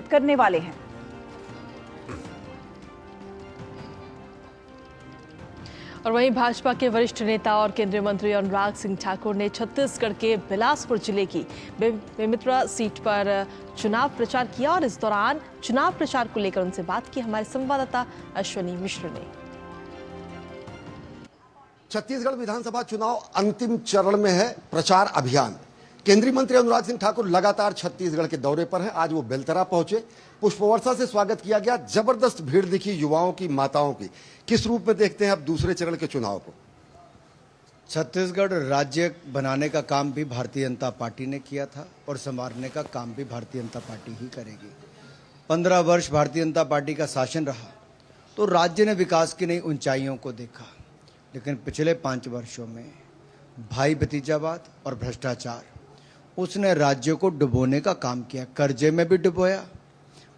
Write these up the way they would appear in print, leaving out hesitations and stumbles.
स्थापित करने वाले हैं। और वहीं भाजपा के वरिष्ठ नेता और केंद्रीय मंत्री अनुराग सिंह ठाकुर ने छत्तीसगढ़ के बिलासपुर जिले की बेमित्रा सीट पर चुनाव प्रचार किया और इस दौरान चुनाव प्रचार को लेकर उनसे बात की हमारे संवाददाता अश्विनी मिश्र ने। छत्तीसगढ़ विधानसभा चुनाव अंतिम चरण में है प्रचार अभियान। केंद्रीय मंत्री अनुराग सिंह ठाकुर लगातार छत्तीसगढ़ के दौरे पर हैं। आज वो बेलतरा पहुंचे, पुष्पवर्षा से स्वागत किया गया। जबरदस्त भीड़ दिखी युवाओं की, माताओं की। किस रूप में देखते हैं अब दूसरे चरण के चुनाव को? छत्तीसगढ़ राज्य बनाने का काम भी भारतीय जनता पार्टी ने किया था और संवारने का काम भी भारतीय जनता पार्टी ही करेगी। 15 वर्ष भारतीय जनता पार्टी का शासन रहा तो राज्य ने विकास की नई ऊंचाइयों को देखा, लेकिन पिछले 5 वर्षों में भाई भतीजावाद और भ्रष्टाचार उसने राज्य को डुबोने का काम किया। कर्जे में भी डुबोया,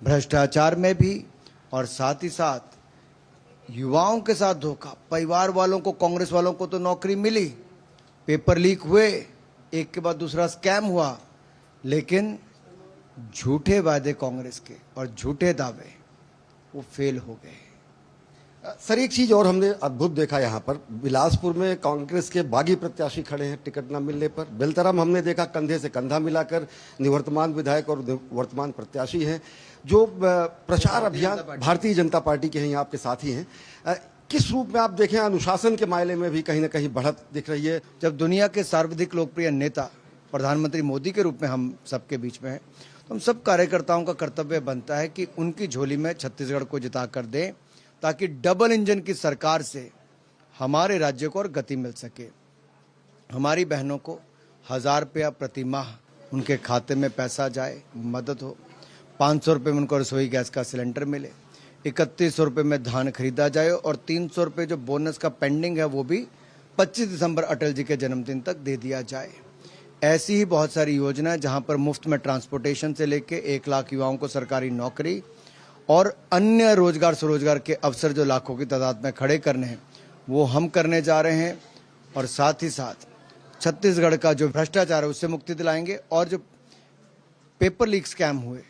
भ्रष्टाचार में भी, और साथ ही साथ युवाओं के साथ धोखा। परिवार वालों को, कांग्रेस वालों को तो नौकरी मिली, पेपर लीक हुए, एक के बाद दूसरा स्कैम हुआ, लेकिन झूठे वादे कांग्रेस के और झूठे दावे वो फेल हो गए। सर, एक चीज और हमने अद्भुत देखा यहाँ पर, बिलासपुर में कांग्रेस के बागी प्रत्याशी खड़े हैं टिकट न मिलने पर। बेलतरा में हमने देखा कंधे से कंधा मिलाकर निवर्तमान विधायक और वर्तमान प्रत्याशी हैं जो प्रचार अभियान भारतीय जनता पार्टी के हैं, यहाँ आपके साथी हैं। किस रूप में आप देखें, अनुशासन के मायने में भी कहीं ना कहीं बढ़त दिख रही है? जब दुनिया के सर्वाधिक लोकप्रिय नेता प्रधानमंत्री मोदी के रूप में हम सबके बीच में हैं, तो हम सब कार्यकर्ताओं का कर्तव्य बनता है कि उनकी झोली में छत्तीसगढ़ को जिता कर दें, ताकि डबल इंजन की सरकार से हमारे राज्य को और गति मिल सके। हमारी बहनों को 1000 रुपया प्रति माह उनके खाते में पैसा जाए, मदद हो। 500 रुपये में उनको रसोई गैस का सिलेंडर मिले, 3100 रुपये में धान खरीदा जाए, और 300 रुपये जो बोनस का पेंडिंग है वो भी 25 दिसंबर अटल जी के जन्मदिन तक दे दिया जाए। ऐसी ही बहुत सारी योजनाएं जहां पर मुफ्त में ट्रांसपोर्टेशन से लेके 1 लाख युवाओं को सरकारी नौकरी और अन्य रोजगार स्वरोजगार के अवसर जो लाखों की तादाद में खड़े करने हैं वो हम करने जा रहे हैं। और साथ ही साथ छत्तीसगढ़ का जो भ्रष्टाचार है उससे मुक्ति दिलाएंगे, और जो पेपर लीक स्कैम हुए,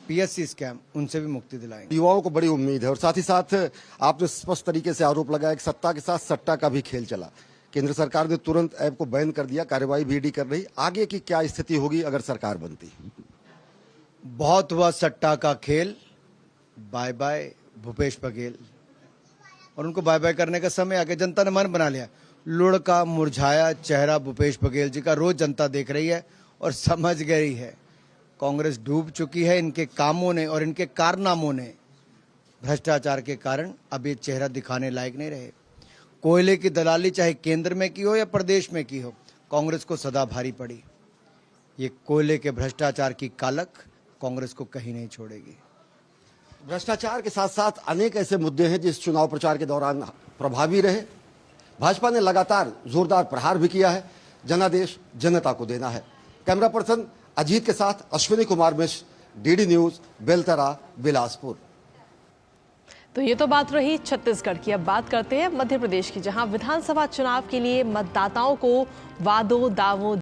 पीएससी स्कैम, उनसे भी मुक्ति दिलाएंगे। युवाओं को बड़ी उम्मीद है। और साथ ही साथ आपने स्पष्ट तरीके से आरोप लगाया कि सत्ता के साथ सट्टा का भी खेल चला। केंद्र सरकार ने तुरंत ऐप को बैन कर दिया, कार्रवाई भी ईडी कर रही। आगे की क्या स्थिति होगी अगर सरकार बनती? बहुत हुआ सट्टा का खेल, बाय बाय भूपेश बघेल। और उनको बाय बाय करने का समय आ गया। जनता ने मन बना लिया। लुढ़का मुरझाया चेहरा भूपेश बघेल जी का रोज जनता देख रही है और समझ गई है कांग्रेस डूब चुकी है। इनके कामों ने और इनके कारनामों ने, भ्रष्टाचार के कारण अब ये चेहरा दिखाने लायक नहीं रहे। कोयले की दलाली चाहे केंद्र में की हो या प्रदेश में की हो, कांग्रेस को सदा भारी पड़ी। ये कोयले के भ्रष्टाचार की कालक कांग्रेस को कहीं नहीं छोड़ेगी। भ्रष्टाचार के साथ साथ अनेक ऐसे मुद्दे हैं जिस चुनाव प्रचार के दौरान प्रभावी रहे। भाजपा ने लगातार जोरदार प्रहार भी किया है। जनादेश जनता को देना है। कैमरा पर्सन अजीत के साथ अश्विनी कुमार मिश्र, डीडी न्यूज, बेलतरा, बिलासपुर। तो ये तो बात रही छत्तीसगढ़ की। अब बात करते हैं मध्य प्रदेश की, जहां विधानसभा चुनाव के लिए मतदाताओं को वादों दावों